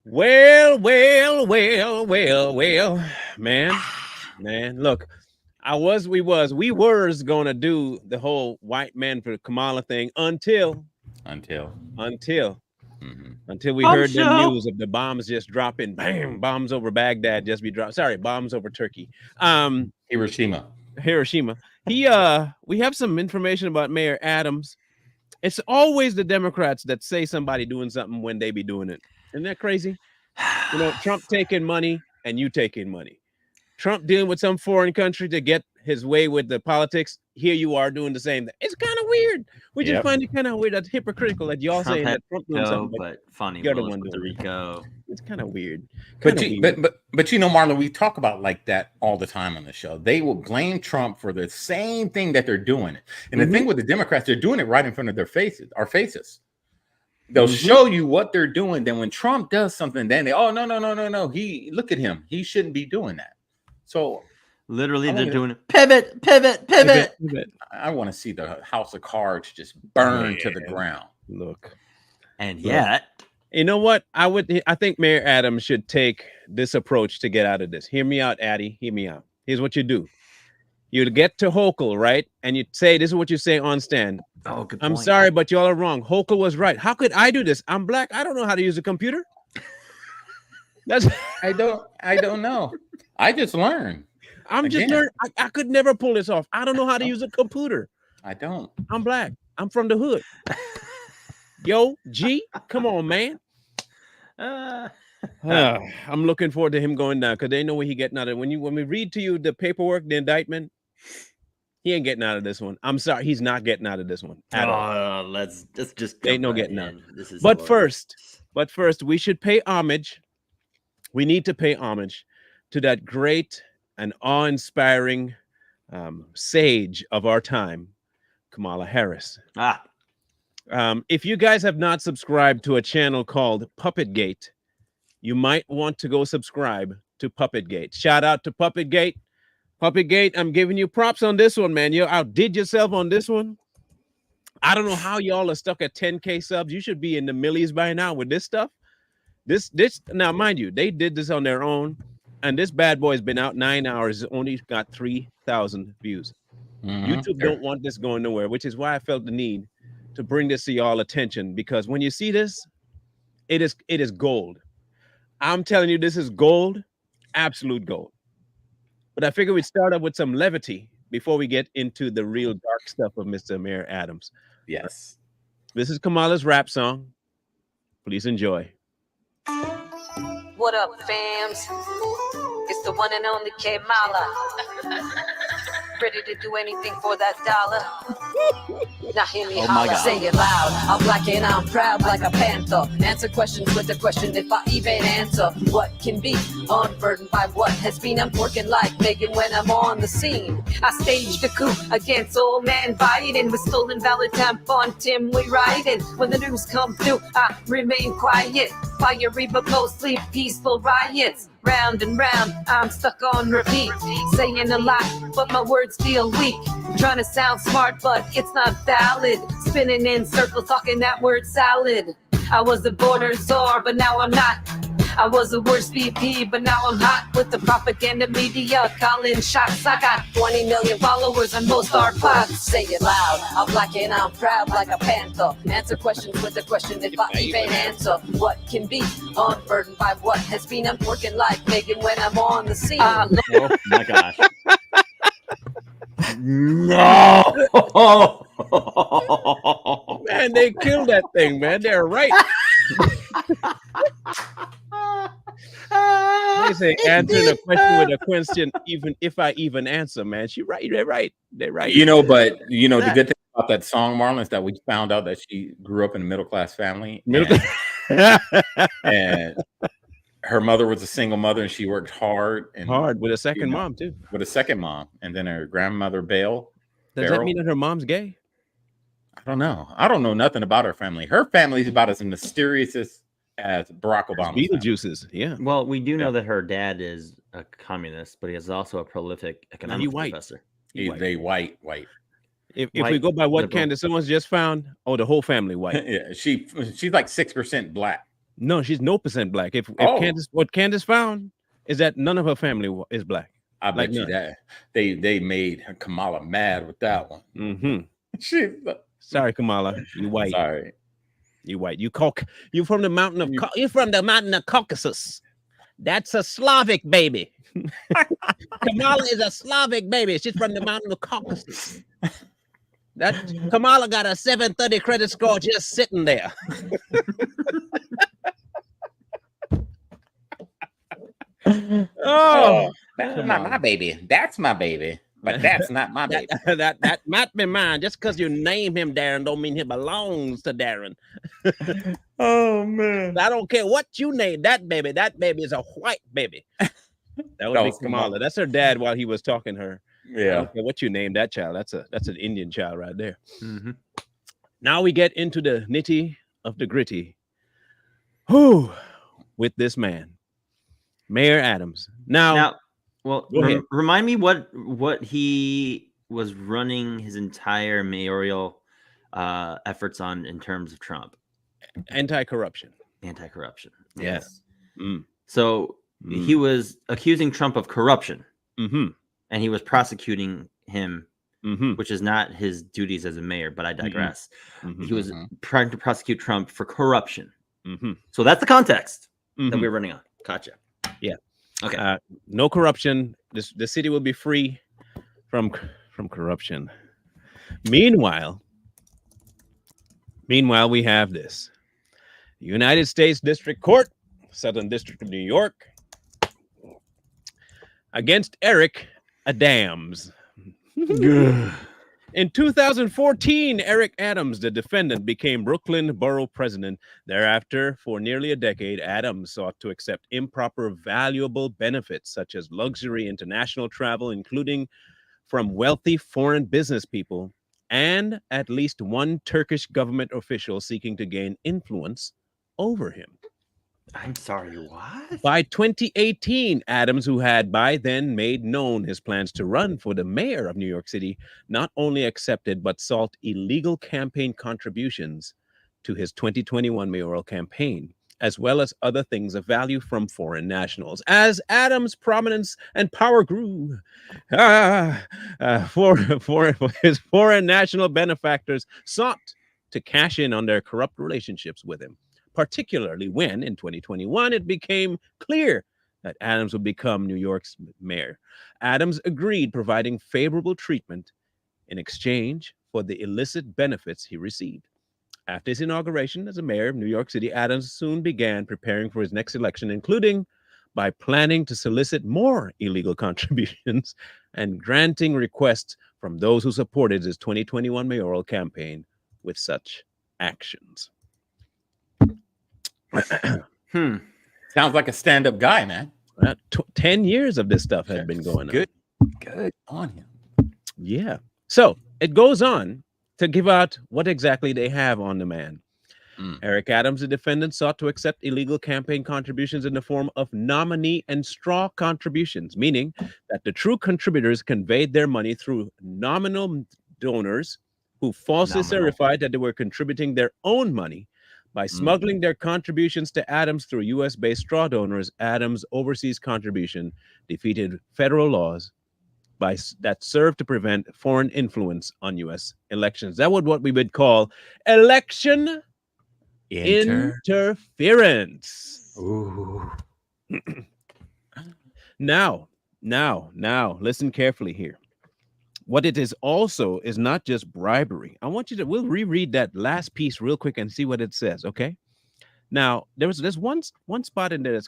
Well, man. Look, we were gonna do the whole white man for Kamala thing Until. until Hmm. until we heard them Bombshell. news of the bombs just dropping. Bam, bombs over Baghdad just be dropped. Sorry, bombs over Turkey. Hiroshima. Hiroshima. We have some information about Mayor Adams. It's always the Democrats that say somebody doing something when they be doing it. Isn't that crazy? Trump taking money and you taking money. Trump dealing with some foreign country to get his way with the politics. Here you are doing the same thing. It's kind of weird. We just Yep. find it kind of weird. That's hypocritical that y'all Trump saying had that Trump doing Rico, something, but but funny you're the blows one Puerto doing it. Rico. It's kind of weird. But Kind of you, weird. but Marlon, we talk about like that all the time on the show. They will blame Trump for the same thing that they're doing. And the thing with the Democrats, they're doing it right in front of our faces. They'll show you what they're doing. Then when Trump does something, then they, oh, no. He look at him. He shouldn't be doing that. So Literally, I they're wanna- doing it. Pivot. I want to see the House of Cards just burn to the Yeah. ground. Look. And yet, You know what? I think Mayor Adams should take this approach to get out of this. Hear me out, Addie. Hear me out. Here's what you do. You get to Hochul, right? And you say, this is what you say on stand. oh, good I'm point. sorry, but y'all are wrong. Hochul was right. How could I do this? I'm black. I don't know how to use a computer. That's I don't know. I just learned. I'm just Again. learning. I could never pull this off. I don't know how to use a computer. I don't. I'm black. I'm from the hood. Yo, G, come on, man. I'm looking forward to him going down because they know where he getting out of. When we read to you the paperwork, the indictment, he ain't getting out of this one. I'm sorry, he's not getting out of this one at all. Let's just Ain't no jump right getting out. in. This is But hilarious. first, we should pay homage. We need to pay homage to that great and awe-inspiring sage of our time, Kamala Harris. If you guys have not subscribed to a channel called Puppetgate, you might want to go subscribe to Puppetgate. Shout out to Puppetgate. Puppetgate, I'm giving you props on this one, man. You outdid yourself on this one. I don't know how y'all are stuck at 10K subs. You should be in the millies by now with this stuff. This now, mind you, they did this on their own, and this bad boy's been out 9 hours. Only got 3,000 views. YouTube don't want this going nowhere, which is why I felt the need to bring this to y'all attention, because when you see this, it is gold. I'm telling you, this is gold, absolute gold. But I figured we'd start up with some levity before we get into the real dark stuff of Mr. Mayor Adams. Yes. This is Kamala's rap song. Please enjoy. What up, fams? It's the one and only Kamala. Ready to do anything for that dollar? Now hear me holler, say it loud. I'm black and I'm proud like a panther. Answer questions with a question if I even answer. What can be unburdened by what has been? I'm working like Megan when I'm on the scene. I staged a coup against old man Biden with stolen valid temp on Tim we riding. When the news come through, I remain quiet. Fiery but mostly peaceful riots. Round and round, I'm stuck on repeat. Saying a lot, but my words feel weak. Trying to sound smart, but it's not valid. Spinning in circles, talking that word salad. I was a border czar, but now I'm not. I was the worst VP, but now I'm hot with the propaganda media calling shots. I got 20 million followers and most are bots. Say it loud, I'm black and I'm proud like a panther. Answer questions with a question if I even answer. What can be unburdened by what has been? I'm working like Megan when I'm on the scene. Oh my gosh. No. Man, they killed that thing, man. They're right. They say answering a question with a question, even if I even answer, man. She right. They're right. They're right. But the good thing about that song, Marlon, is that we found out that she grew up in a middle-class family. And her mother was a single mother, and she worked hard with a second mom too. With a second mom, and then her grandmother Does that mean that her mom's gay? I don't know. I don't know nothing about her family. Her family is about as mysterious as Barack Obama. Beetlejuices, yeah. Well, we do know that her dad is a communist, but he is also a prolific economics professor. They white. If we go by what Candace Owens just found, the whole family white. Yeah, she's like 6% black. No, she's no percent black. If Oh. what Candace found is that none of her family is black. I Like bet you none. that they made Kamala mad with that one. Mm-hmm. She, Sorry, Kamala, you white. sorry. You white. You from the mountain of you're from the mountain of Caucasus. That's a Slavic baby. Kamala is a Slavic baby. She's from the mountain of Caucasus. That Kamala got a 730 credit score just sitting there. Oh, that's not my baby. That's my baby. But that's not my baby. that might be mine. Just because you name him Darren don't mean he belongs to Darren. Oh man. I don't care what you name that baby. That baby is a white baby. That would be Kamala. That's her dad while he was talking to her. Yeah. I don't care what you name that child. That's an Indian child right there. Mm-hmm. Now we get into the nitty of the gritty. Who with this man, Mayor Adams. Now remind me what he was running his entire mayoral efforts on in terms of Trump. Anti-corruption. Yes. Mm. So he was accusing Trump of corruption, and he was prosecuting him, mm-hmm. which is not his duties as a mayor, but I digress. Mm-hmm. He was trying to prosecute Trump for corruption. Mm-hmm. So that's the context that we're running on. Gotcha. Yeah. Okay. No corruption. The city will be free from corruption. Meanwhile, we have this. United States District Court, Southern District of New York, against Eric Adams. In 2014, Eric Adams, the defendant, became Brooklyn Borough President. Thereafter, for nearly a decade, Adams sought to accept improper valuable benefits such as luxury international travel, including from wealthy foreign business people, and at least one Turkish government official seeking to gain influence over him. I'm sorry, what? By 2018, Adams, who had by then made known his plans to run for the mayor of New York City, not only accepted but sought illegal campaign contributions to his 2021 mayoral campaign, as well as other things of value from foreign nationals. As Adams' prominence and power grew, for his foreign national benefactors sought to cash in on their corrupt relationships with him, particularly when, in 2021, it became clear that Adams would become New York's mayor. Adams agreed, providing favorable treatment in exchange for the illicit benefits he received. After his inauguration as a mayor of New York City, Adams soon began preparing for his next election, including by planning to solicit more illegal contributions and granting requests from those who supported his 2021 mayoral campaign with such actions. Sounds like a stand-up guy, man. 10 years of this stuff has been going on. Good on him. Yeah. So it goes on to give out what exactly they have on the man. Eric Adams, the defendant, sought to accept illegal campaign contributions in the form of nominee and straw contributions, meaning that the true contributors conveyed their money through nominal donors who falsely certified that they were contributing their own money. By smuggling their contributions to Adams through U.S.-based straw donors, Adams' overseas contribution defeated federal laws that served to prevent foreign influence on U.S. elections. That was what we would call election interference. Ooh. Now, listen carefully here. What it is also is not just bribery. I want you to, we'll reread that last piece real quick and see what it says, okay? Now, there's one spot in there that's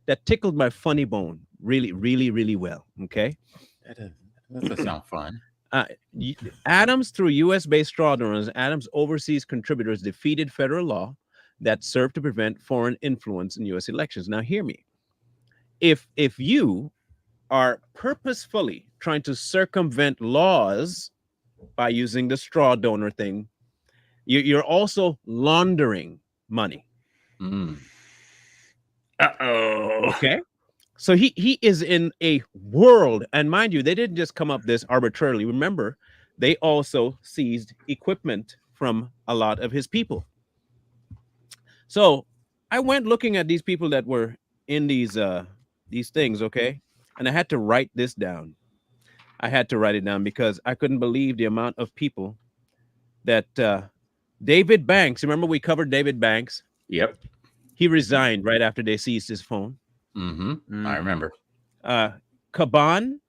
that tickled my funny bone really well, okay? That doesn't sound fun. Adams, through U.S.-based straw donors, Adams' overseas contributors defeated federal law that served to prevent foreign influence in U.S. elections. Now, hear me. If you are purposefully trying to circumvent laws by using the straw donor thing, you're also laundering money. Okay. So he is in a world, and mind you, they didn't just come up this arbitrarily. Remember, they also seized equipment from a lot of his people. So I went looking at these people that were in these things, okay? And I had to write this down. I had to write it down because I couldn't believe the amount of people that David Banks, remember we covered David Banks? Yep. He resigned right after they seized his phone. I remember. Caban,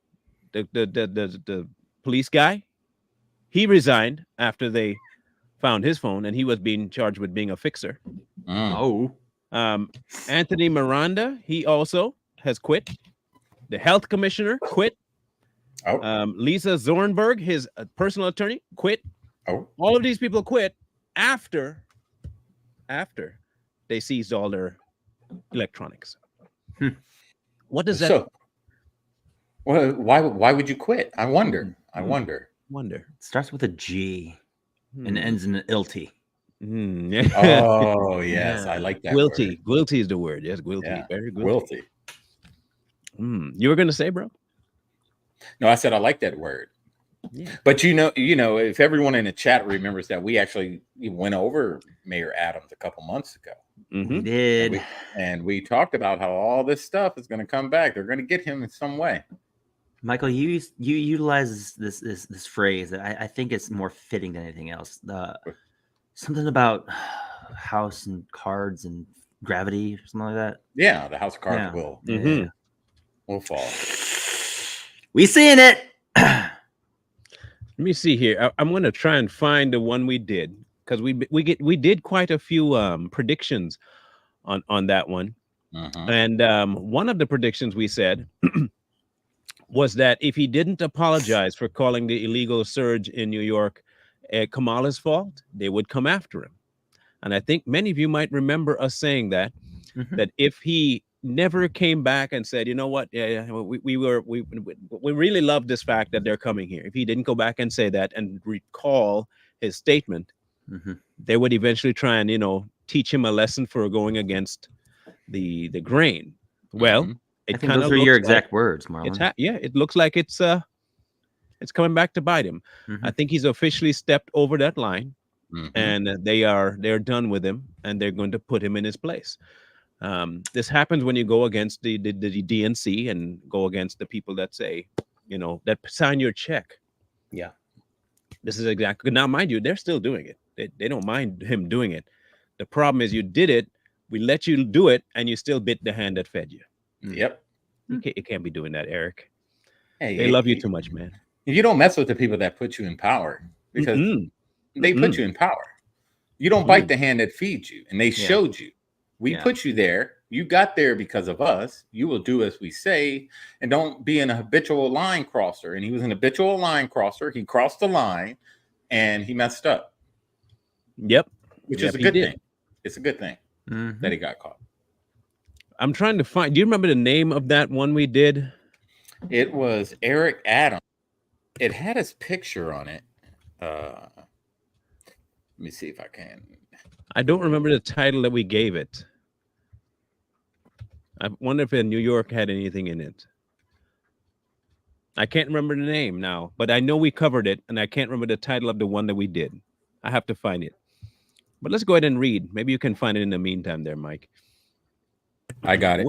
the police guy, he resigned after they found his phone, and he was being charged with being a fixer. Anthony Miranda, he also has quit. The health commissioner quit. Lisa Zornberg, his personal attorney, quit. All of these people quit after they seized all their electronics. What does that? So, well, why would you quit? I wonder. Wonder. Starts with a G and ends in an ilty. Yeah. Oh yes, I like that. Guilty. Guilty is the word. Yes, guilty. Yeah. Very good. Guilty. You were gonna say, bro? No, I said I like that word. Yeah. But you know, if everyone in the chat remembers that we actually went over Mayor Adams a couple months ago. We did. And we talked about how all this stuff is going to come back. They're going to get him in some way. Michael, you utilize this phrase that I think it's more fitting than anything else. Something about house and cards and gravity or something like that. Yeah, the house of cards will fall. We seeing it. Let me see here. I'm going to try and find the one we did because we did quite a few predictions on that one. And one of the predictions we said was that if he didn't apologize for calling the illegal surge in New York Kamala's fault, they would come after him. And I think many of you might remember us saying that if he never came back and said, you know what, we really love this fact that they're coming here. If he didn't go back and say that and recall his statement, they would eventually try and, teach him a lesson for going against the grain. Well, I think those are your exact words, Marlon. It looks like it's coming back to bite him. I think he's officially stepped over that line, and they're done with him, and they're going to put him in his place. This happens when you go against the DNC and go against the people that say, that sign your check. Yeah. This is exactly. Now, mind you, they're still doing it. They don't mind him doing it. The problem is you did it. We let you do it, and you still bit the hand that fed you. Yep. You can't be doing that, Eric. Hey, they love you too much, man. You don't mess with the people that put you in power because they put you in power. You don't bite the hand that feeds you, and they showed you. We put you there. You got there because of us. You will do as we say, and don't be an habitual line crosser. And he was an habitual line crosser. He crossed the line, and he messed up. Yep. Which is a good thing. It's a good thing that he got caught. I'm trying to find. Do you remember the name of that one we did? It was Eric Adams. It had his picture on it. Let me see if I can. I don't remember the title that we gave it. I wonder if New York had anything in it. I can't remember the name now, but I know we covered it, and I can't remember the title of the one that we did. I have to find it. But let's go ahead and read. Maybe you can find it in the meantime there, Mike. I got it.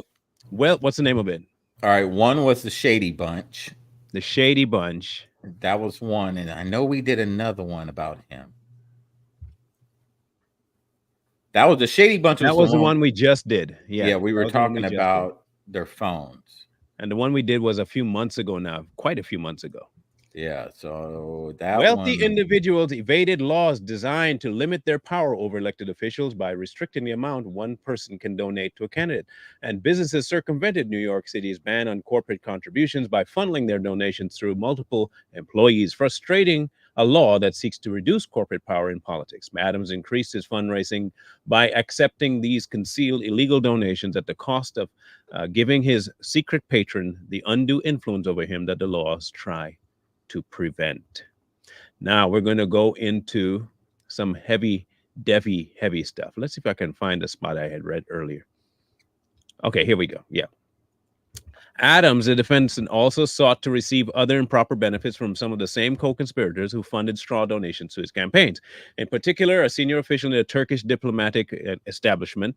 Well, what's the name of it? All right. One was the Shady Bunch. The Shady Bunch. That was one. And I know we did another one about him. That was the Shady Bunch. That was the one we just did. Yeah, we were talking about their phones. And the one we did was a few months ago now, quite a few months ago. Yeah, so that wealthy individuals evaded laws designed to limit their power over elected officials by restricting the amount one person can donate to a candidate. And businesses circumvented New York City's ban on corporate contributions by funneling their donations through multiple employees, frustrating a law that seeks to reduce corporate power in politics. Adams increased his fundraising by accepting these concealed illegal donations at the cost of giving his secret patron the undue influence over him that the laws try to prevent. Now we're going to go into some heavy stuff. Let's see if I can find the spot I had read earlier. Okay, here we go. Yeah. Adams, the defendant, also sought to receive other improper benefits from some of the same co-conspirators who funded straw donations to his campaigns. In particular, a senior official in the Turkish diplomatic establishment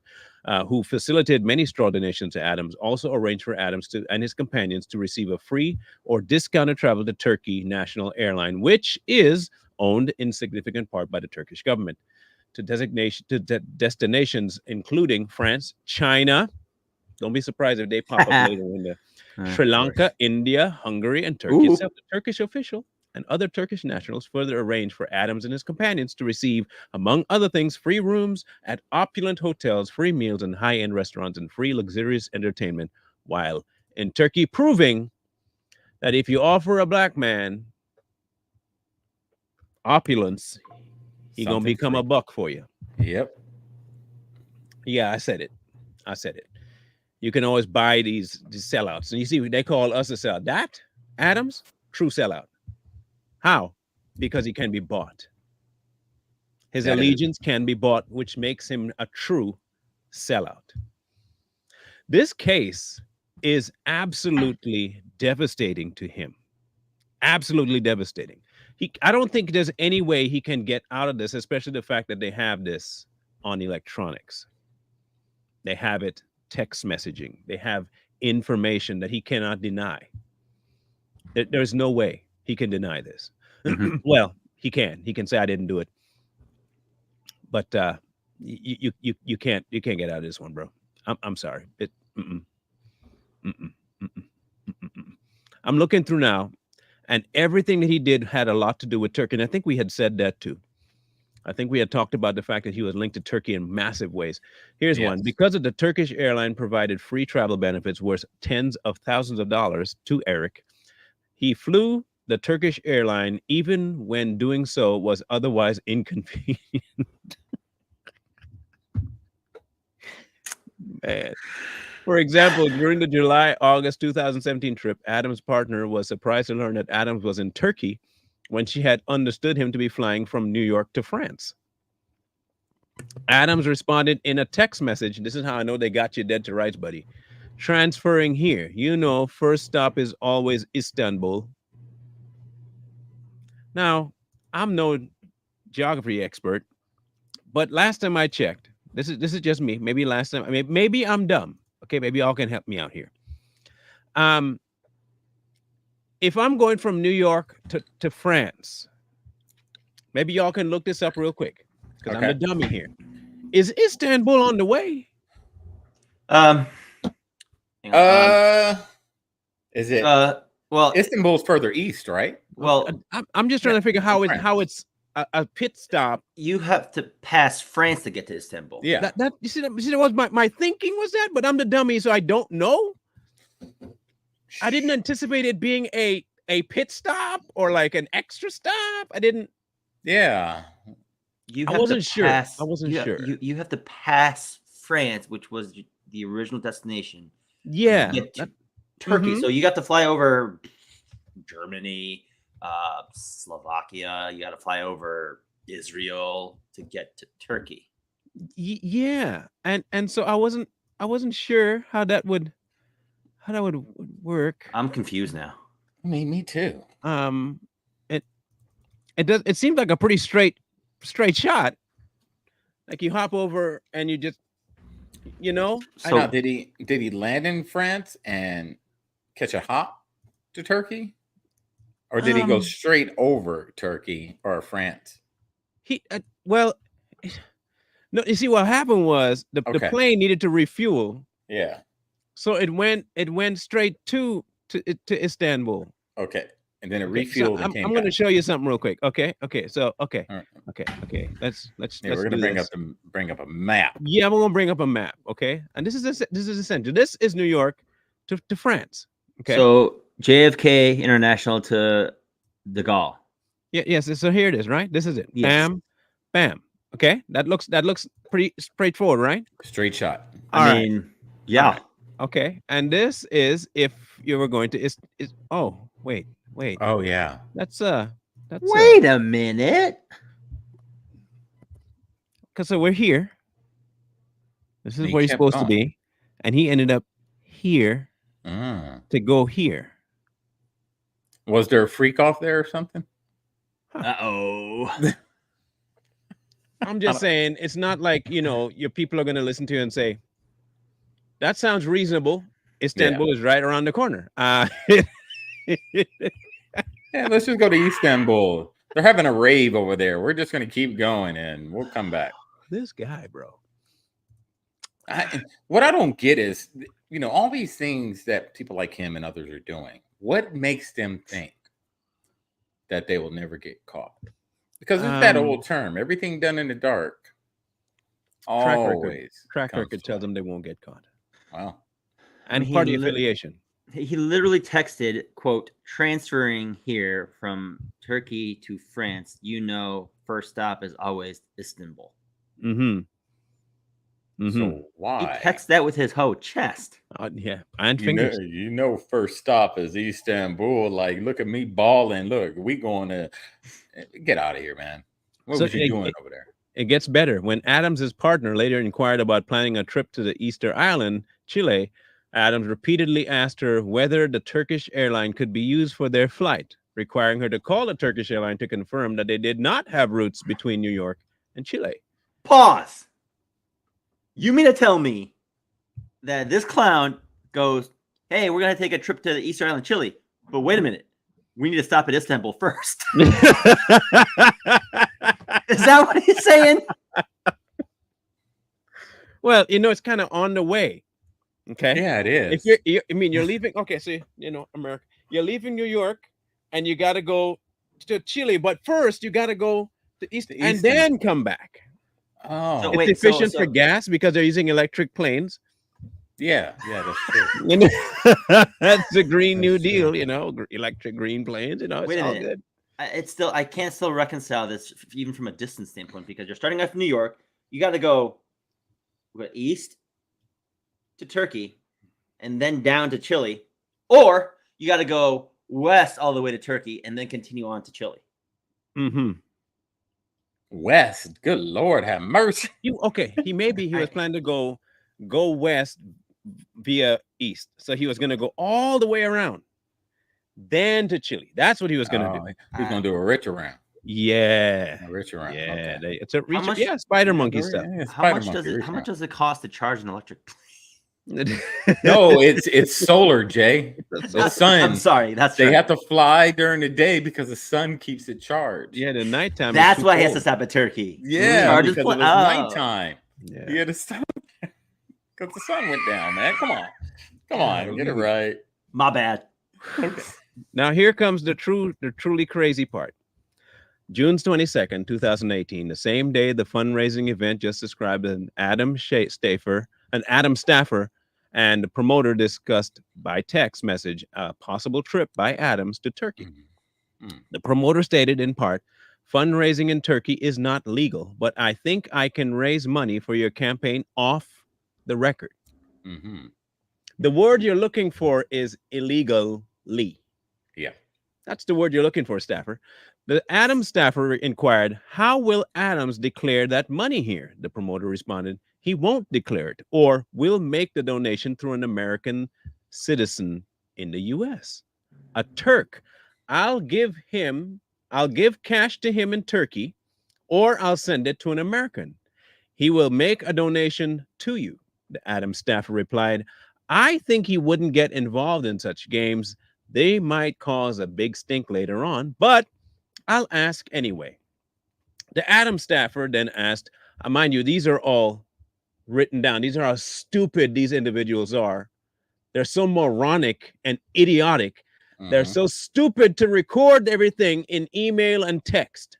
who facilitated many straw donations to Adams also arranged for Adams and his companions to receive a free or discounted travel to Turkey national airline, which is owned in significant part by the Turkish government, to destinations including France, China. Don't be surprised if they pop up later in the Sri Lanka, India, Hungary, and Turkey itself. The Turkish official and other Turkish nationals further arranged for Adams and his companions to receive, among other things, free rooms at opulent hotels, free meals in high-end restaurants, and free luxurious entertainment while in Turkey, proving that if you offer a black man opulence, he's going to become a buck for you. Yep. Yeah, I said it. You can always buy these sellouts. And you see, they call us a sellout. That, Adams, true sellout. How? Because he can be bought. His allegiance can be bought, which makes him a true sellout. This case is absolutely devastating to him. Absolutely devastating. I don't think there's any way he can get out of this, especially the fact that they have this on electronics. They have it text messaging. They have information that he cannot deny. There's no way he can deny this. Well, he can. He can say I didn't do it, but you can't get out of this one, bro. I'm sorry. I'm looking through now, and everything that he did had a lot to do with Turkey, and I think we had said that too. I think we had talked about the fact that he was linked to Turkey in massive ways. Here's one. Because of the Turkish airline provided free travel benefits worth tens of thousands of dollars to Eric, he flew the Turkish airline even when doing so was otherwise inconvenient. Man. For example, during the July-August 2017 trip, Adams' partner was surprised to learn that Adams was in Turkey when she had understood him to be flying from New York to France. Adams responded in a text message. This is how I know they got you dead to rights, buddy. Transferring here. You know, first stop is always Istanbul. Now, I'm no geography expert, but last time I checked, this is just me. Maybe last time, maybe I'm dumb. Okay, maybe y'all can help me out here. If I'm going from New York to France, maybe y'all can look this up real quick because I'm the dummy here. Is Istanbul on the way? Is it? Well, Istanbul's further east, right? Well, I'm just trying to figure how it's a pit stop. You have to pass France to get to Istanbul. Yeah. You see, that was my thinking was that, but I'm the dummy, so I don't know. I didn't anticipate it being a pit stop or like an extra stop. I didn't. Yeah. I wasn't sure. You have to pass France, which was the original destination. Yeah. Get to Turkey. So you got to fly over Germany, Slovakia. You got to fly over Israel to get to Turkey. Yeah. And so I wasn't sure how that would work. I'm confused now. Me too. It seemed like a pretty straight shot. Like you hop over and you just, So did he land in France and catch a hop to Turkey, or did he go straight over Turkey or France? No. You see, what happened was the plane needed to refuel. Yeah. So it went straight to Istanbul. Okay. And then it refueled. So I'm going to show you something real quick. Okay. So okay. Let's. Yeah, we're going to bring up a map. Yeah, we're going to bring up a map. Okay. And this is essential. This is New York to France. Okay. So JFK International to De Gaulle. Yeah. Yes. So here it is. Right. This is it. Yes. Bam. Bam. Okay. That looks pretty straightforward, right? Straight shot. I mean, yeah. Right. Okay. And this is if you were going to wait. Oh yeah. That's wait a minute. Because so we're here. This is where he's supposed to be, and he ended up here. to go here. Was there a freak off there or something? Uh-oh. I'm just saying, it's not like, your people are going to listen to you and say, that sounds reasonable. Istanbul is right around the corner. Yeah, let's just go to Istanbul. They're having a rave over there. We're just going to keep going and we'll come back. This guy, bro. What I don't get is, all these things that people like him and others are doing. What makes them think that they will never get caught? Because it's that old term, everything done in the dark. Track record tells them they won't get caught. Wow. And party affiliation. He literally texted, quote, transferring here from Turkey to France, first stop is always Istanbul. Mm-hmm. So why? He texts that with his whole chest. Yeah, and fingers. First stop is Istanbul. Like, look at me balling. Look, we going to get out of here, man. What was you doing over there? It gets better. When Adams' partner later inquired about planning a trip to the Easter Island, Chile, Adams repeatedly asked her whether the Turkish airline could be used for their flight, requiring her to call the Turkish airline to confirm that they did not have routes between New York and Chile. Pause. You mean to tell me that this clown goes, hey, we're going to take a trip to the Easter Island, Chile, but wait a minute. We need to stop at Istanbul first. Is that what he's saying? Well, it's kind of on the way. Okay. Yeah, it is. If you're leaving. Okay, so America, you're leaving New York, and you got to go to Chile, but first you got to go to East and then come back. Oh, So it's efficient for gas because they're using electric planes. Yeah, that's true. That's the Green New Deal. Electric green planes. It's Wait a all minute. good. I can't still reconcile this even from a distance standpoint, because you're starting off from New York. You got to go east to Turkey and then down to Chile, or you got to go west all the way to Turkey and then continue on to Chile. Mm-hmm. West, good Lord, have mercy. He was planning to go west via east, so he was going to go all the way around, then to Chile. That's what he was going to do. He's going to do a rich around. Yeah, a rich around. Yeah, okay. it's a reach. Spider monkey stuff. Yeah, How much does it cost to charge an electric plane? No, it's solar, Jay. The sun. I'm sorry. They have to fly during the day because the sun keeps it charged. Yeah, the nighttime. That's why he has to stop at Turkey. Yeah, because it was nighttime. Yeah, he had to stop because the sun went down. Man, come on, get it right. My bad. Okay. Now here comes the truly crazy part. June 22nd, 2018, the same day the fundraising event just described, an Adam Staffer and the promoter discussed by text message a possible trip by Adams to Turkey. Mm-hmm. The promoter stated in part, fundraising in Turkey is not legal, but I think I can raise money for your campaign off the record. Mm-hmm. The word you're looking for is illegally. Yeah. That's the word you're looking for, Staffer. The Adams staffer inquired, how will Adams declare that money here? The promoter responded, he won't declare it, or will make the donation through an American citizen in the U.S. A Turk. I'll give cash to him in Turkey, or I'll send it to an American. He will make a donation to you. The Adams staffer replied, I think he wouldn't get involved in such games. They might cause a big stink later on, but I'll ask anyway. The Adams staffer then asked, mind you, these are all written down. These are how stupid these individuals are. They're so moronic and idiotic. Mm-hmm. They're so stupid to record everything in email and text.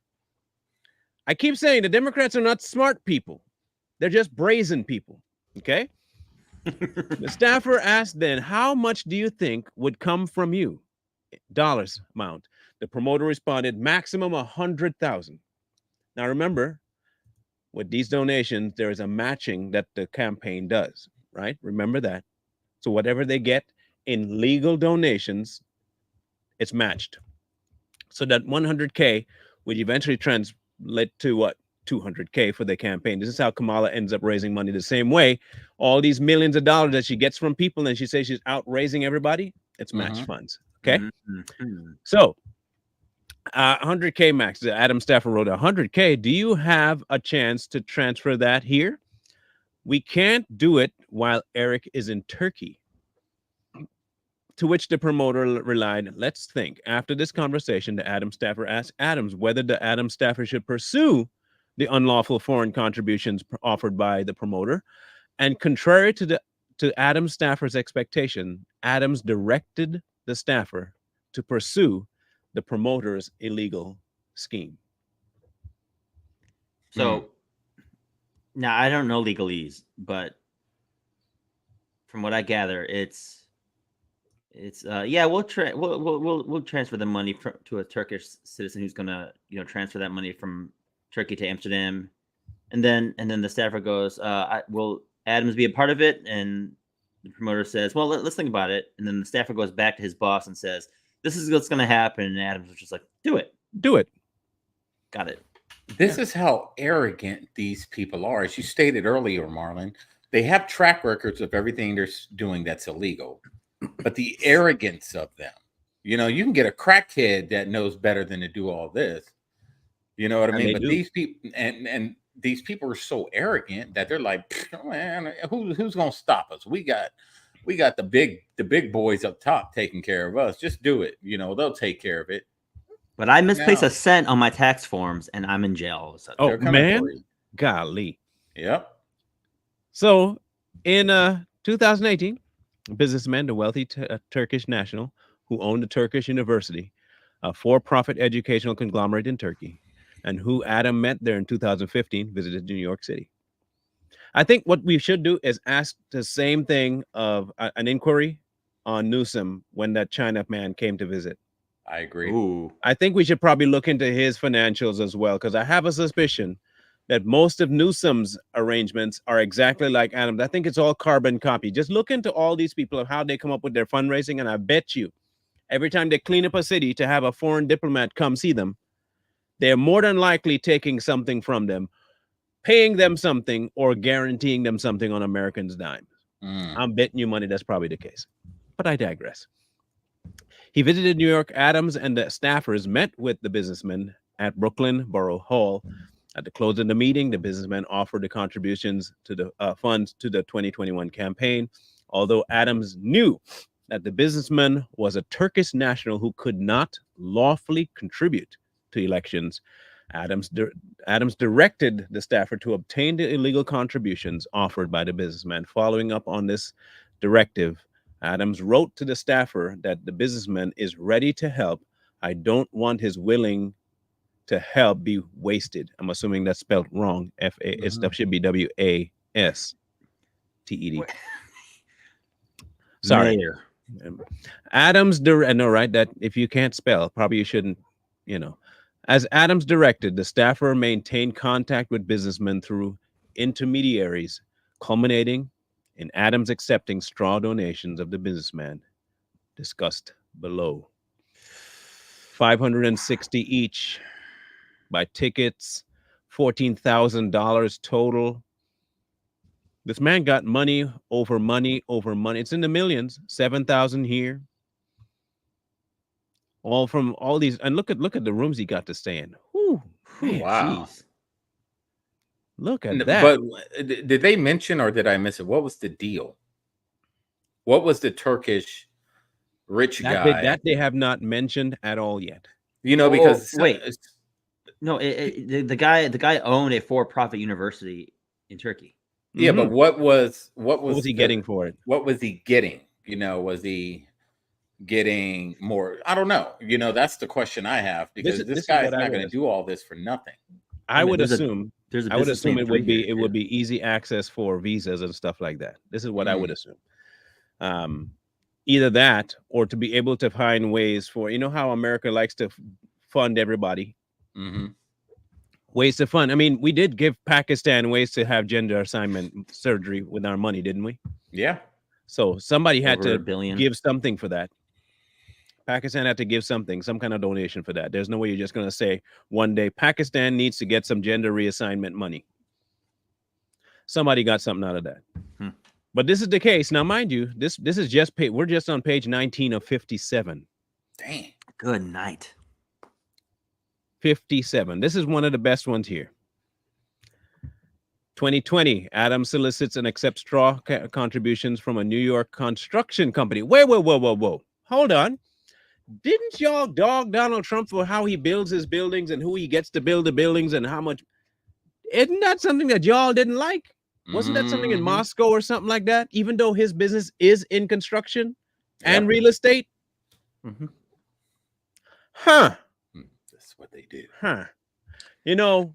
I keep saying the Democrats are not smart people. They're just brazen people. Okay? The staffer asked then, how much do you think would come from you? Dollars amount. The promoter responded, maximum 100,000. Now remember, with these donations, there is a matching that the campaign does, right? Remember that. So whatever they get in legal donations, it's matched. So that 100K would eventually translate to what? $200K for their campaign. This is how Kamala ends up raising money the same way. All these millions of dollars that she gets from people, and she says she's out raising everybody. It's match funds. Okay. So 100K max. Adam Stafford wrote 100K. Do you have a chance to transfer that here? We can't do it while Eric is in Turkey. To which the promoter relied. Let's think. After this conversation, the Adam Stafford asked Adams whether the Adam Stafford should pursue the unlawful foreign contributions offered by the promoter. And contrary to Adam Stafford's expectation, Adams directed the staffer to pursue the promoter's illegal scheme. So now I don't know legalese, but from what I gather, it's yeah, we'll transfer the money to a Turkish citizen who's gonna transfer that money from Turkey to Amsterdam, and then the staffer goes, will Adams be a part of it? And the promoter says, well, let's think about it. And then the staffer goes back to his boss and says, this is what's gonna happen. And Adams was just like, do it. Got it. This is how arrogant these people are. As you stated earlier, Marlon, they have track records of everything they're doing that's illegal. But the arrogance of them, you can get a crackhead that knows better than to do all this. You know what I mean? But these people and these people are so arrogant that they're like, man, who's gonna stop us? We got the big boys up top taking care of us. Just do it. They'll take care of it. But I misplaced a cent on my tax forms and I'm in jail all of a sudden. Oh man, golly. Yep. So in 2018. Businessman, the wealthy Turkish national who owned a Turkish university, a for-profit educational conglomerate in Turkey, and who Adam met there in 2015, visited New York City. I think what we should do is ask the same thing of an inquiry on Newsom when that China man came to visit. I agree. Ooh. I think we should probably look into his financials as well, because I have a suspicion that most of Newsom's arrangements are exactly like Adams. I think it's all carbon copy. Just look into all these people of how they come up with their fundraising, and I bet you every time they clean up a city to have a foreign diplomat come see them, they're more than likely taking something from them, paying them something, or guaranteeing them something on Americans' dimes. I'm betting you money that's probably the case. But I digress. He visited New York. Adams and the staffers met with the businessmen at Brooklyn Borough Hall. At the close of the meeting, the businessman offered the contributions to the funds to the 2021 campaign. Although Adams knew that the businessman was a Turkish national who could not lawfully contribute to elections, Adams directed the staffer to obtain the illegal contributions offered by the businessman. Following up on this directive, Adams wrote to the staffer that the businessman is ready to help. I don't want his willing to help be wasted. I'm assuming that's spelled wrong. It should be WASTED. Sorry. Mayor. Adams, no, right? That if you can't spell, probably you shouldn't, As Adams directed, the staffer maintained contact with businessmen through intermediaries, culminating in Adams accepting straw donations of the businessman discussed below. $560 each. By tickets, $14,000 total. This man got money over money over money. It's in the millions. 7,000 here. All from all these, and look at the rooms he got to stay in. Whew, man, wow. Geez. Look at that. But did they mention, or did I miss it? What was the deal? What was the Turkish rich guy? That they have not mentioned at all yet. Because wait. No, the guy owned a for-profit university in Turkey. Yeah, but what was he getting for it? What was he getting? Was he getting more? I don't know. That's the question I have, because this guy is not going to do all this for nothing. I would assume it would be easy access for visas and stuff like that. This is what I would assume. Either that, or to be able to find ways for, how America likes to fund everybody. Ways to fund. I mean, we did give Pakistan ways to have gender assignment surgery with our money, didn't we? Yeah. So somebody had Over to $1 billion. give something for that. Pakistan had to give something, some kind of donation for that. There's no way you're just going to say one day Pakistan needs to get some gender reassignment money. Somebody got something out of that. But this is the case. Now, mind you, this is just we're just on page 19 of 57. Dang. Good night. 57. This is one of the best ones here. 2020, Adams solicits and accepts straw contributions from a New York construction company. Whoa. Hold on. Didn't y'all dog Donald Trump for how he builds his buildings and who he gets to build the buildings and how much? Isn't that something that y'all didn't like? Wasn't that something in Moscow or something like that? Even though his business is in construction and real estate? Huh. That's what they do. Huh. You know,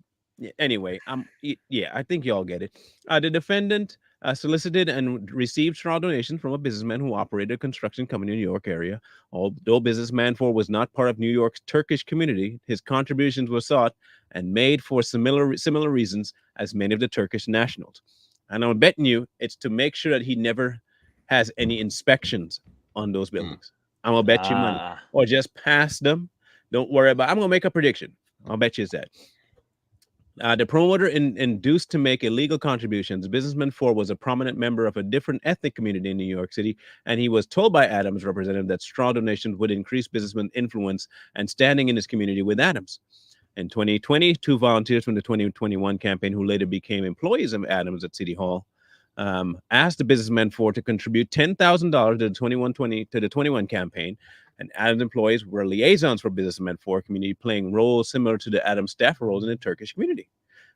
anyway, I think y'all get it. The defendant solicited and received straw donations from a businessman who operated a construction company in the New York area. Although businessman 4 was not part of New York's Turkish community, his contributions were sought and made for similar reasons as many of the Turkish nationals. And I'm betting you it's to make sure that he never has any inspections on those buildings. I'm gonna bet you money, or just pass them. Don't worry about. I'm gonna make a prediction. I'll bet you it's that. The promoter induced to make illegal contributions. Businessman 4 was a prominent member of a different ethnic community in New York City, and he was told by Adams' representative that straw donations would increase businessman influence and standing in his community with Adams. In 2020, 2 volunteers from the 2021 campaign, who later became employees of Adams at City Hall, asked the businessman 4 to contribute $10,000 to the 21 campaign. And Adams employees were liaisons for businessman 4 community, playing roles similar to the Adams staff roles in the Turkish community.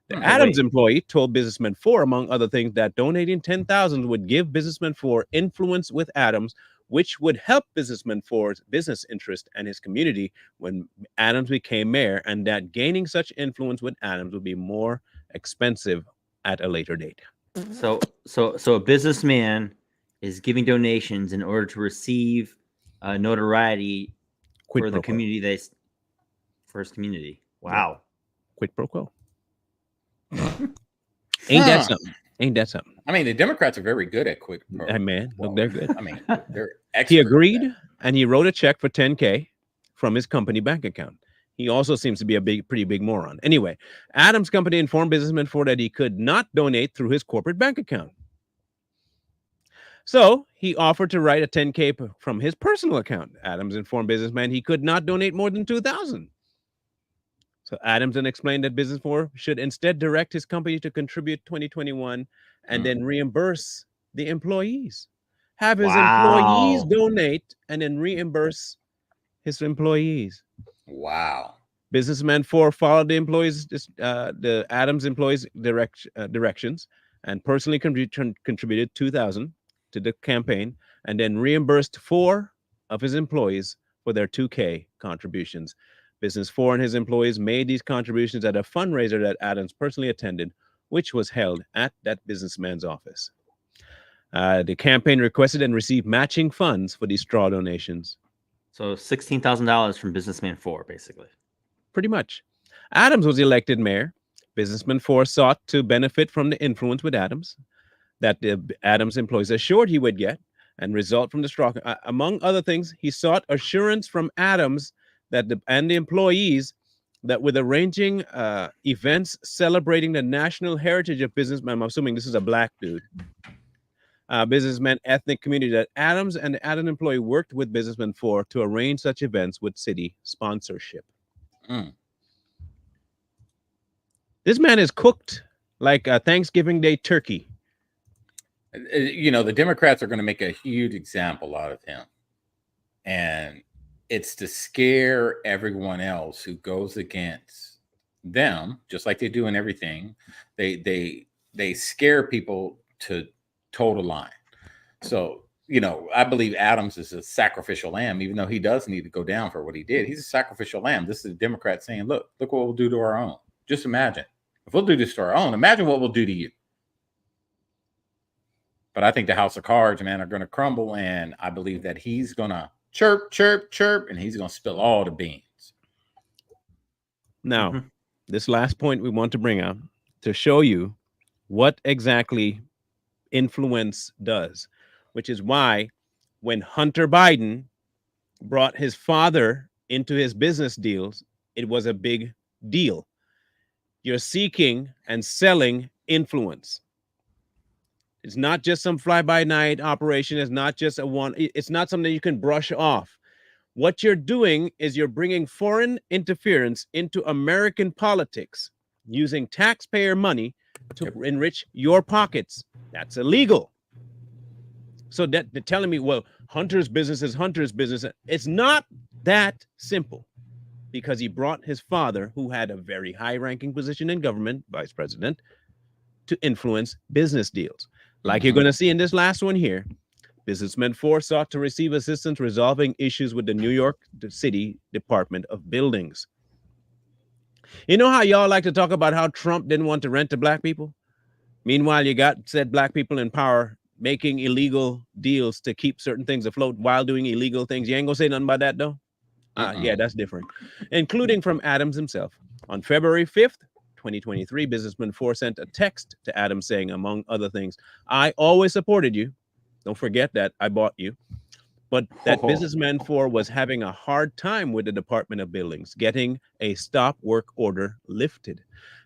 The Adams employee told businessman 4, among other things, that donating $10,000 would give businessman 4 influence with Adams, which would help businessman 4's business interest and his community when Adams became mayor, and that gaining such influence with Adams would be more expensive at a later date. So a businessman is giving donations in order to receive notoriety for the community for his community. Wow. Quid pro quo. Ain't that something? I mean, the Democrats are very good at quid pro quo. Man, look, they're good. I mean, they're excellent. He agreed, and he wrote a check for $10K from his company bank account. He also seems to be a pretty big moron. Anyway, Adams' company informed businessman 4 that he could not donate through his corporate bank account. So he offered to write a $10K from his personal account. Adams informed businessman he could not donate more than $2,000. So Adams then explained that business 4 should instead direct his company to contribute 2021 and then reimburse the employees. Have his employees donate and then reimburse his employees. Wow. Businessman 4 followed the Adams employees' directions and personally contributed $2,000 to the campaign, and then reimbursed 4 of his employees for their $2K contributions. Business 4 and his employees made these contributions at a fundraiser that Adams personally attended, which was held at that businessman's office. The campaign requested and received matching funds for these straw donations. So $16,000 from businessman 4, basically. Pretty much. Adams was elected mayor. Businessman 4 sought to benefit from the influence with Adams that the Adams employees assured he would get and result from the straw. Among other things, he sought assurance from Adams that the employees that with arranging events celebrating the national heritage of businessmen. I'm assuming this is a black dude. Businessman ethnic community, that Adams and the Adams employee worked with businessman 4 to arrange such events with city sponsorship. This man is cooked like a Thanksgiving Day turkey. You know, the Democrats are going to make a huge example out of him. And it's to scare everyone else who goes against them, just like they do in everything. They scare people to toe the line. So, you know, I believe Adams is a sacrificial lamb, even though he does need to go down for what he did. He's a sacrificial lamb. This is the Democrats saying, look what we'll do to our own. Just imagine. If we'll do this to our own, imagine what we'll do to you. But I think the house of cards, man, are going to crumble. And I believe that he's going to chirp, chirp, chirp, and he's going to spill all the beans. Now, this last point we want to bring out to show you what exactly influence does, which is why when Hunter Biden brought his father into his business deals, it was a big deal. You're seeking and selling influence. It's not just some fly-by-night operation. It's not just it's not something you can brush off. What you're doing is you're bringing foreign interference into American politics using taxpayer money to enrich your pockets. That's illegal. So that they're telling me, well, Hunter's business is Hunter's business. It's not that simple, because he brought his father, who had a very high-ranking position in government, vice president, to influence business deals. Like you're going to see in this last one here, businessman 4 sought to receive assistance resolving issues with the New York City Department of Buildings. You know how y'all like to talk about how Trump didn't want to rent to black people? Meanwhile, you got said black people in power making illegal deals to keep certain things afloat while doing illegal things. You ain't gonna say nothing about that, though? Yeah, that's different. Including from Adams himself. On February 5th, 2023, businessman 4 sent a text to Adams saying, among other things, I always supported you. Don't forget that I bought you. But that businessman 4 was having a hard time with the Department of Buildings getting a stop work order lifted.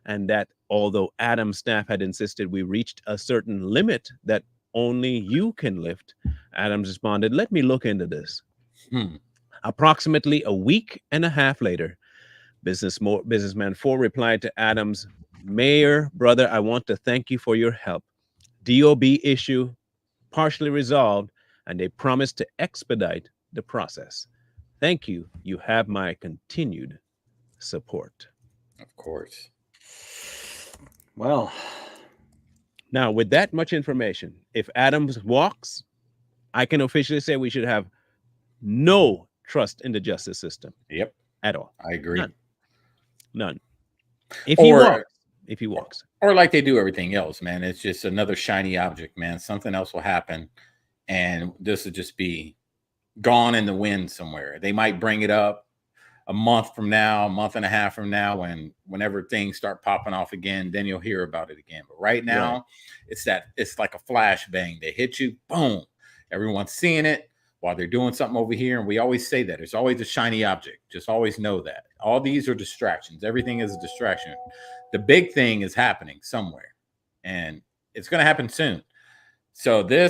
And that although Adams' staff had insisted we reached a certain limit that only you can lift, Adams responded, let me look into this. Approximately a week and a half later, businessman 4 replied to Adams, Mayor, brother, I want to thank you for your help. DOB issue partially resolved, and they promised to expedite the process. Thank you. You have my continued support. Of course. Well, now with that much information, if Adams walks, I can officially say we should have no trust in the justice system. Yep. At all. I agree. None. If he walks. Or like they do everything else, man. It's just another shiny object, man. Something else will happen, and this will just be gone in the wind somewhere. They might bring it up a month from now, a month and a half from now, and whenever things start popping off again, then you'll hear about it again. But right now, it's like a flashbang. They hit you, boom. Everyone's seeing it while they're doing something over here. And we always say that. There's always a shiny object. Just always know that. All these are distractions. Everything is a distraction. The big thing is happening somewhere. And it's going to happen soon. So they'll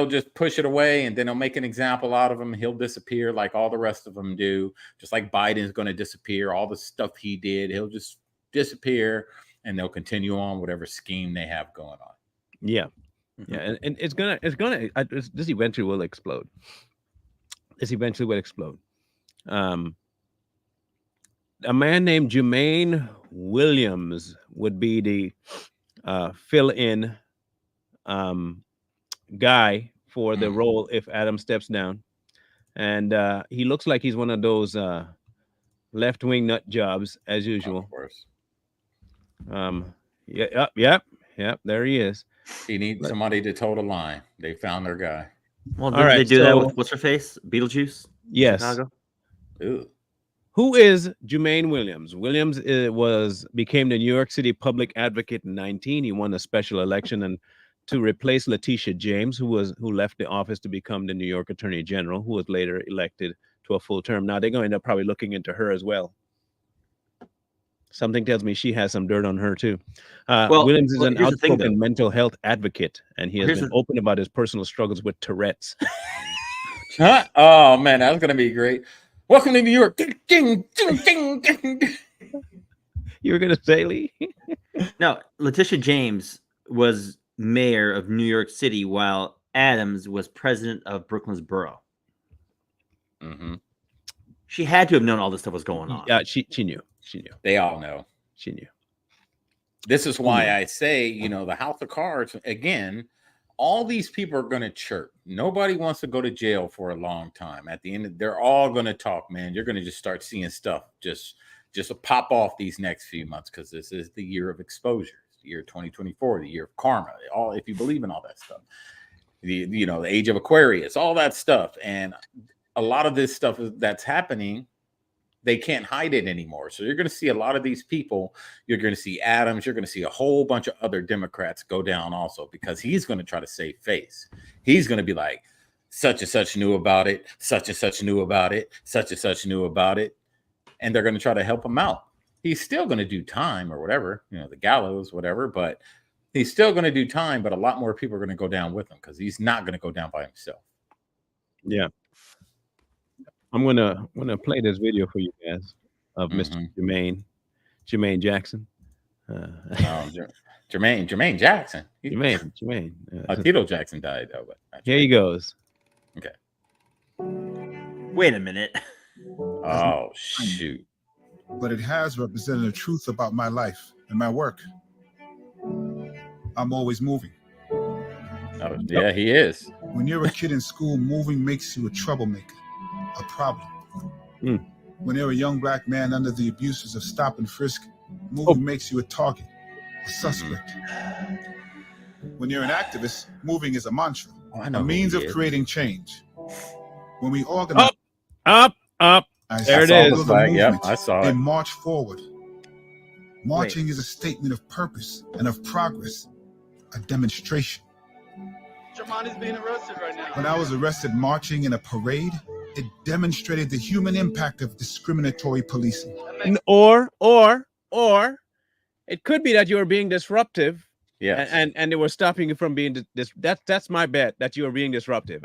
just push it away, and then they'll make an example out of him. He'll disappear like all the rest of them do. Just like Biden's going to disappear. All the stuff he did, he'll just disappear, and they'll continue on whatever scheme they have going on. Yeah. Yeah, and this eventually will explode. A man named Jermaine Williams would be the fill-in guy for the role if Adam steps down, and he looks like he's one of those left-wing nut jobs as usual. Of course. Yep. There he is. He needs somebody to toe the line. They found their guy. Well, did they do that with what's her face? Beetlejuice? Yes. Chicago? Ooh. Who is Jermaine Williams? Williams became the New York City public advocate in 2019. He won a special election and to replace Letitia James, who left the office to become the New York Attorney General, who was later elected to a full term. Now they're going to end up probably looking into her as well. Something tells me she has some dirt on her too. Williams is an outspoken mental health advocate, and he has been open about his personal struggles with Tourette's. Oh man, that's gonna be great. Welcome to New York. You were gonna say, Lee? No, Letitia James was mayor of New York City while Adams was president of Brooklyn's borough. She had to have known all this stuff was going on. Yeah, she knew. They all know. She knew. This is why I say, the House of Cards, again, all these people are going to chirp. Nobody wants to go to jail for a long time. At the end, they're all going to talk, man. You're going to just start seeing stuff just pop off these next few months, because this is the year of exposure, the year 2024, the year of karma. All, if you believe in all that stuff, the age of Aquarius, all that stuff. And a lot of this stuff that's happening, they can't hide it anymore. So you're going to see a lot of these people. You're going to see Adams. You're going to see a whole bunch of other Democrats go down also, because he's going to try to save face. He's going to be like, such and such knew about it, such and such knew about it, such and such knew about it, and they're going to try to help him out. He's still going to do time or whatever, the gallows, whatever, but he's still going to do time, but a lot more people are going to go down with him because he's not going to go down by himself. Yeah. I'm gonna play this video for you guys of Mr. Jermaine Jackson. Jermaine Jackson. Jermaine. Tito Jackson died though. But here he goes. Okay. Wait a minute. Oh shoot! But it has represented the truth about my life and my work. I'm always moving. Oh, yeah, he is. When you're a kid in school, moving makes you a troublemaker, a problem. When you're a young black man under the abuses of stop and frisk, moving makes you a target, a suspect. When you're an activist, moving is a mantra, a means of creating change. When we organize, up. There it is. I saw it. And march forward. Marching is a statement of purpose and of progress, a demonstration. Jamani's being arrested right now. When I was arrested marching in a parade, it demonstrated the human impact of discriminatory policing. Or it could be that you were being disruptive. Yeah. And they were stopping you from being that's my bet, that you are being disruptive.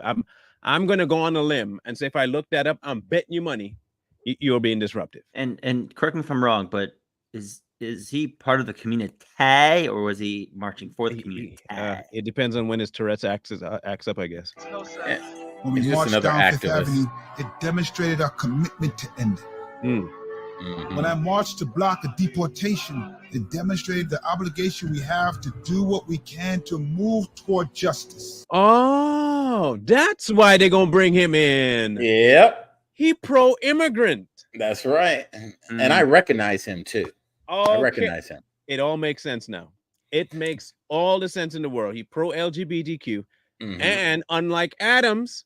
I'm gonna go on a limb and say, if I look that up, I'm betting you money you're being disruptive. And correct me if I'm wrong, but is he part of the community, or was he marching for the community? It depends on when his Tourette's acts up, I guess. When we marched down Fifth Avenue, it demonstrated our commitment to end it. When I marched to block a deportation, it demonstrated the obligation we have to do what we can to move toward justice. Oh, that's why they're gonna bring him in. Yep. He pro-immigrant. That's right. And I recognize him too. Okay. I recognize him. It all makes sense now. It makes all the sense in the world. He pro-LGBTQ, and unlike Adams,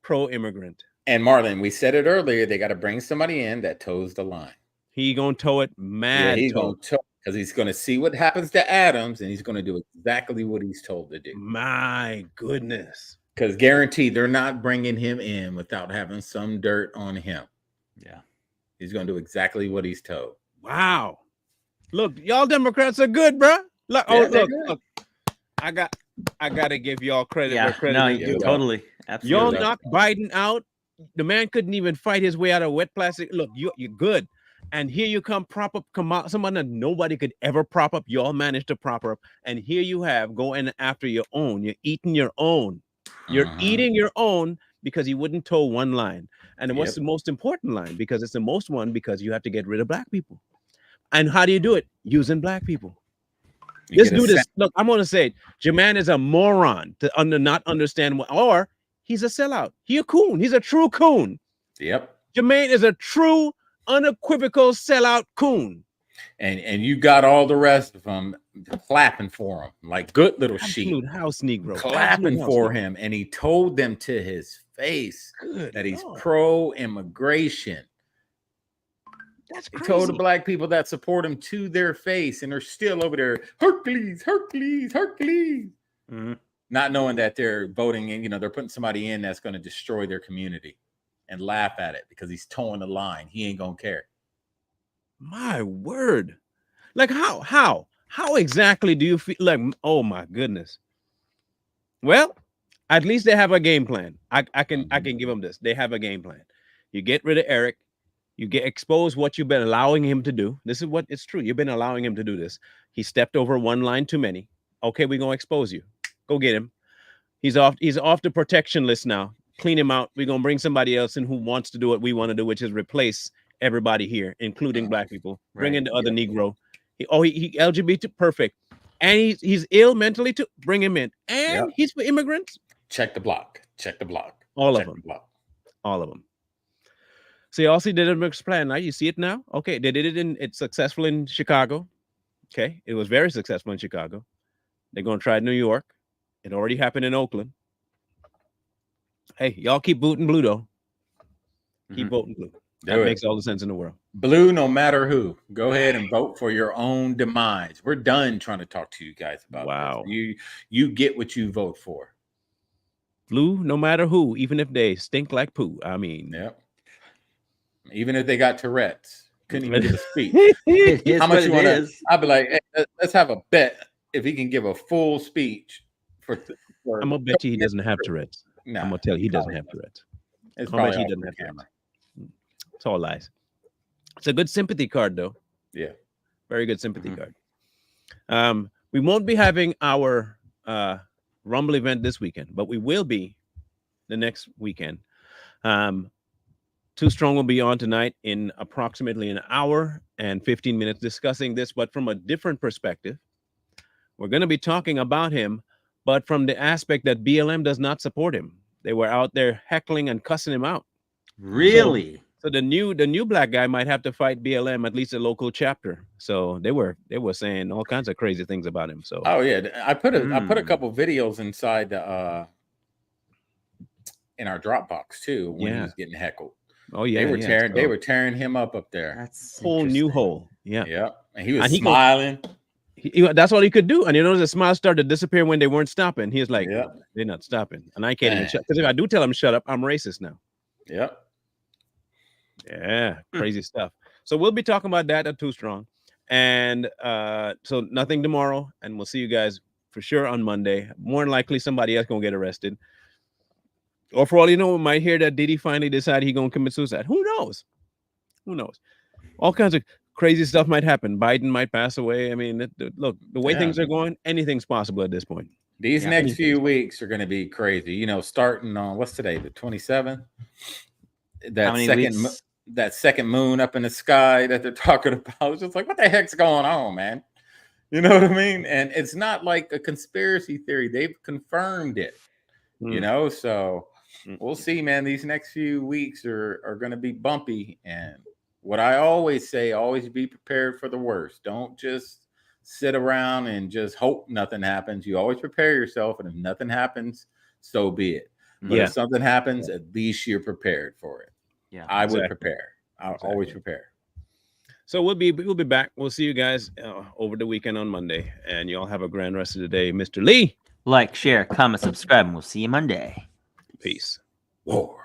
pro-immigrant. And Marlon, we said it earlier, they got to bring somebody in that toes the line. He gonna toe it mad. Yeah, he's gonna toe, because he's gonna see what happens to Adams, and he's gonna do exactly what he's told to do. My goodness. Because guaranteed, they're not bringing him in without having some dirt on him. Yeah, he's gonna do exactly what he's told. Wow. Look, y'all Democrats are good, bro. Look, look. I gotta give y'all credit. Yeah, credit no, you totally, absolutely. Y'all knocked Biden out. The man couldn't even fight his way out of wet plastic. Look, you're good. And here you come, prop up someone that nobody could ever prop up. Y'all managed to prop her up. And here you have going after your own. You're eating your own. You're eating your own because he wouldn't toe one line. And what's the most important line? Because it's the most one, because you have to get rid of black people. And how do you do it? Using black people. Let's do this. Look, I'm going to say it. Jermaine is a moron to not understand what, or he's a sellout. He's a coon. He's a true coon. Yep. Jermaine is a true, unequivocal sellout coon. And you got all the rest of them clapping for him like good little sheep. House Negro. Clapping for him. And he told them to his face that he's pro-immigration. That's crazy. He told the black people that support him to their face, and they're still over there, Hercules, Hercules, Hercules. Not knowing that they're voting in, they're putting somebody in that's going to destroy their community, and laugh at it because he's towing the line. He ain't going to care. My word. Like how exactly do you feel? Like, oh my goodness. Well, at least they have a game plan. I can give them this. They have a game plan. You get rid of Eric. You get exposed what you've been allowing him to do. This is what it's true. You've been allowing him to do this. He stepped over one line too many. Okay, we're gonna expose you. Go get him. He's off the protection list now. Clean him out. We're gonna bring somebody else in who wants to do what we want to do, which is replace everybody here, including black people. Bring in the other Negro. He LGBT perfect. And he's ill mentally too. Bring him in. And he's for immigrants. Check the block. Check the block. All of them. All of them. See, also did a mixed plan. Now you see it now. Okay, they did it it's successful in Chicago. Okay, it was very successful in Chicago. They're gonna try New York. It already happened in Oakland. Hey, y'all keep voting blue though. Keep voting blue. That makes all the sense in the world. Blue, no matter who. Go ahead and vote for your own demise. We're done trying to talk to you guys about this. You get what you vote for. Flu, no matter who, even if they stink like poo. I mean, Yep. Even if they got Tourette's, couldn't even give a speech. It is How much what you it want to? is. I'd be like, hey, let's have a bet if he can give a full speech for. I'm gonna bet you he doesn't have Tourette's. Nah, I'm gonna tell you he doesn't probably have doesn't. Tourette's. It's I'll bet probably you he off doesn't the have camera. Tourette's. It's all lies. It's a good sympathy card, though. Yeah. Very good sympathy Mhm. card. We won't be having our Rumble event this weekend, but we will be the next weekend. Too Strong will be on tonight in approximately an hour and 15 minutes discussing this, but from a different perspective. We're going to be talking about him, but from the aspect that BLM does not support him. They were out there heckling and cussing him out. Really? So the new black guy might have to fight BLM, at least a local chapter. So they were saying all kinds of crazy things about him. So Oh yeah, I put a couple videos inside in our Dropbox too when he Yeah. was getting heckled. oh yeah, They were tearing him up there. That's whole new interesting. hole. Yeah. Yeah, and he was And he goes- smiling. That's all he could do. And you know, the smile started to disappear when they weren't stopping. He was like, Yeah. they're not stopping. And I can't even Dang. shut, because if I do tell him shut up, I'm racist now. Yep. Yeah, crazy stuff. So we'll be talking about that at Too Strong. And so nothing tomorrow. And we'll see you guys for sure on Monday. More than likely somebody else gonna get arrested. Or for all you know, we might hear that Diddy finally decided he's gonna commit suicide. Who knows? Who knows? All kinds of crazy stuff might happen. Biden might pass away. I mean, look, the way Yeah. things are going, anything's possible at this point. These Yeah. next few weeks are going to be crazy. You know, starting on what's today, the 27th. How many weeks? That second moon up in the sky that they're talking about. It's just like, what the heck's going on, man? You know what I mean? And it's not like a conspiracy theory. They've confirmed it. You know, so we'll see, man. These next few weeks are going to be bumpy. And what I always say, always be prepared for the worst. Don't just sit around and just hope nothing happens. You always prepare yourself, and if nothing happens, so be it. But if something happens, at least you're prepared for it. Yeah, I would prepare. I'll always prepare. So we'll be back. We'll see you guys over the weekend on Monday, and y'all have a grand rest of the day. Mr. Lee, like, share, comment, subscribe, and we'll see you Monday. peace. War.